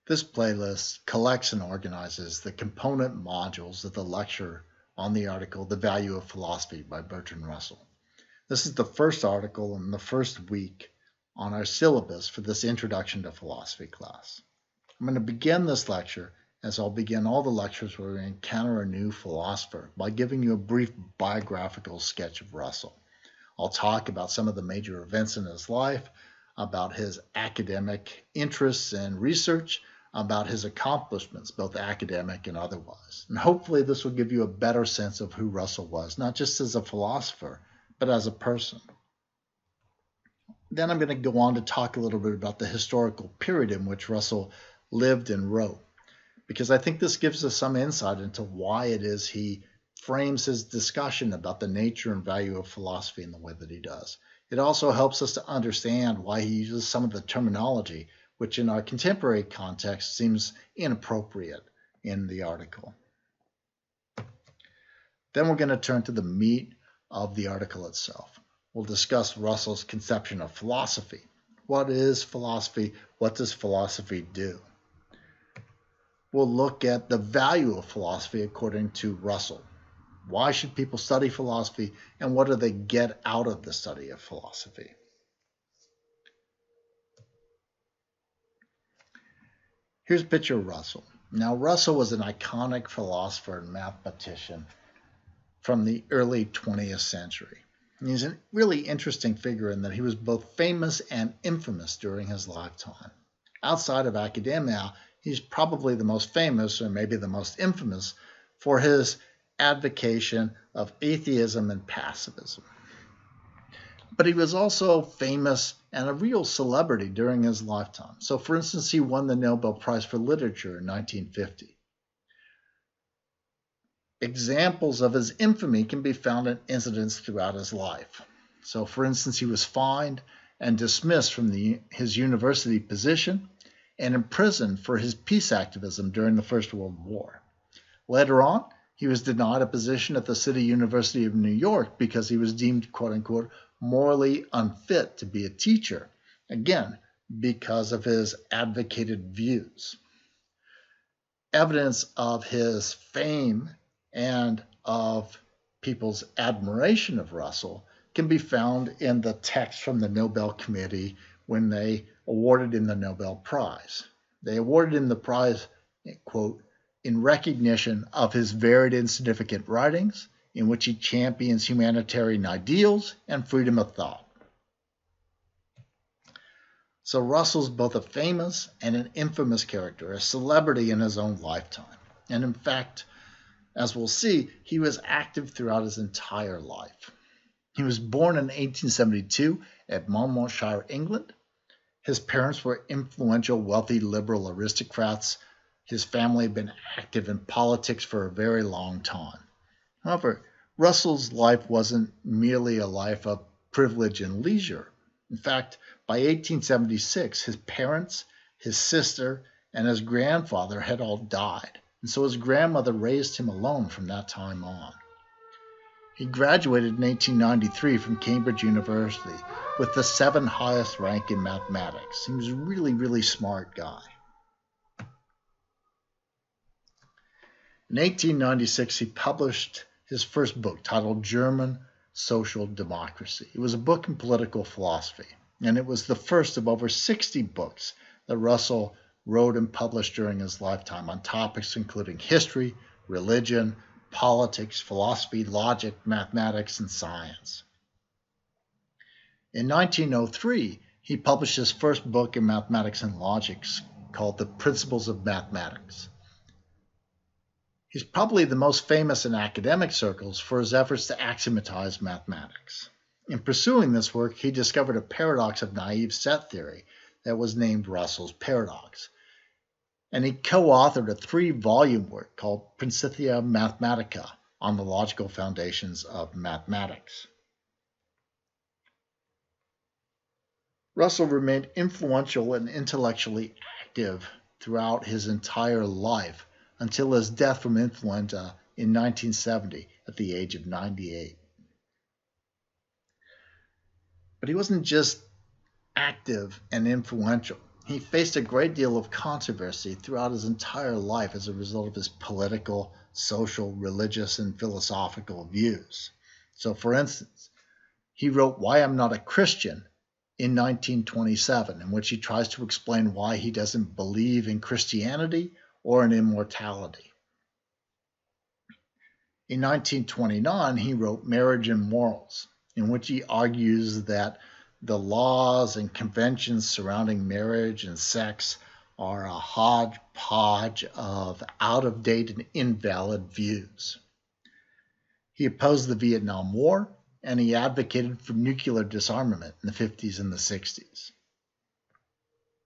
This playlist collects and organizes the component modules of the lecture on the article The Value of Philosophy by Bertrand Russell. This is the first article in the first week on our syllabus for this Introduction to Philosophy class. I'm going to begin this lecture, as I'll begin all the lectures where we encounter a new philosopher, by giving you a brief biographical sketch of Russell. I'll talk about some of the major events in his life, about his academic interests and research, about his accomplishments, both academic and otherwise. And hopefully this will give you a better sense of who Russell was, not just as a philosopher, but as a person. Then I'm going to go on to talk a little bit about the historical period in which Russell lived and wrote, because I think this gives us some insight into why it is he frames his discussion about the nature and value of philosophy in the way that he does. It also helps us to understand why he uses some of the terminology which in our contemporary context seems inappropriate in the article. Then we're going to turn to the meat of the article itself. We'll discuss Russell's conception of philosophy. What is philosophy? What does philosophy do? We'll look at the value of philosophy according to Russell. Why should people study philosophy, and what do they get out of the study of philosophy? Here's a picture of Russell. Now, Russell was an iconic philosopher and mathematician from the early 20th century. And he's a really interesting figure in that he was both famous and infamous during his lifetime. Outside of academia, he's probably the most famous, or maybe the most infamous, for his advocacy of atheism and pacifism. But he was also famous and a real celebrity during his lifetime. So, for instance, he won the Nobel Prize for Literature in 1950. Examples of his infamy can be found in incidents throughout his life. So, for instance, he was fined and dismissed from his university position and imprisoned for his peace activism during the First World War. Later on, he was denied a position at the City University of New York because he was deemed, quote-unquote, morally unfit to be a teacher, again, because of his advocated views. Evidence of his fame and of people's admiration of Russell can be found in the text from the Nobel Committee when they awarded him the Nobel Prize. They awarded him the prize, quote, in recognition of his varied and significant writings, in which he champions humanitarian ideals and freedom of thought. So Russell's both a famous and an infamous character, a celebrity in his own lifetime. And in fact, as we'll see, he was active throughout his entire life. He was born in 1872 at Monmouthshire, England. His parents were influential, wealthy, liberal aristocrats. His family had been active in politics for a very long time. However, Russell's life wasn't merely a life of privilege and leisure. In fact, by 1876, his parents, his sister, and his grandfather had all died, and so his grandmother raised him alone from that time on. He graduated in 1893 from Cambridge University with the 7th highest rank in mathematics. He was a really, really smart guy. In 1896, he published his first book titled German Social Democracy. It was a book in political philosophy, and it was the first of over 60 books that Russell wrote and published during his lifetime on topics including history, religion, politics, philosophy, logic, mathematics, and science. In 1903, he published his first book in mathematics and logic called The Principles of Mathematics. He's probably the most famous in academic circles for his efforts to axiomatize mathematics. In pursuing this work, he discovered a paradox of naive set theory that was named Russell's paradox. And he co-authored a 3-volume work called Principia Mathematica on the logical foundations of mathematics. Russell remained influential and intellectually active throughout his entire life until his death from influenza in 1970 at the age of 98. But he wasn't just active and influential. He faced a great deal of controversy throughout his entire life as a result of his political, social, religious, and philosophical views. So, for instance, he wrote Why I'm Not a Christian in 1927, in which he tries to explain why he doesn't believe in Christianity or in immortality. In 1929, he wrote Marriage and Morals, in which he argues that the laws and conventions surrounding marriage and sex are a hodgepodge of out-of-date and invalid views. He opposed the Vietnam War, and he advocated for nuclear disarmament in the 50s and the 60s.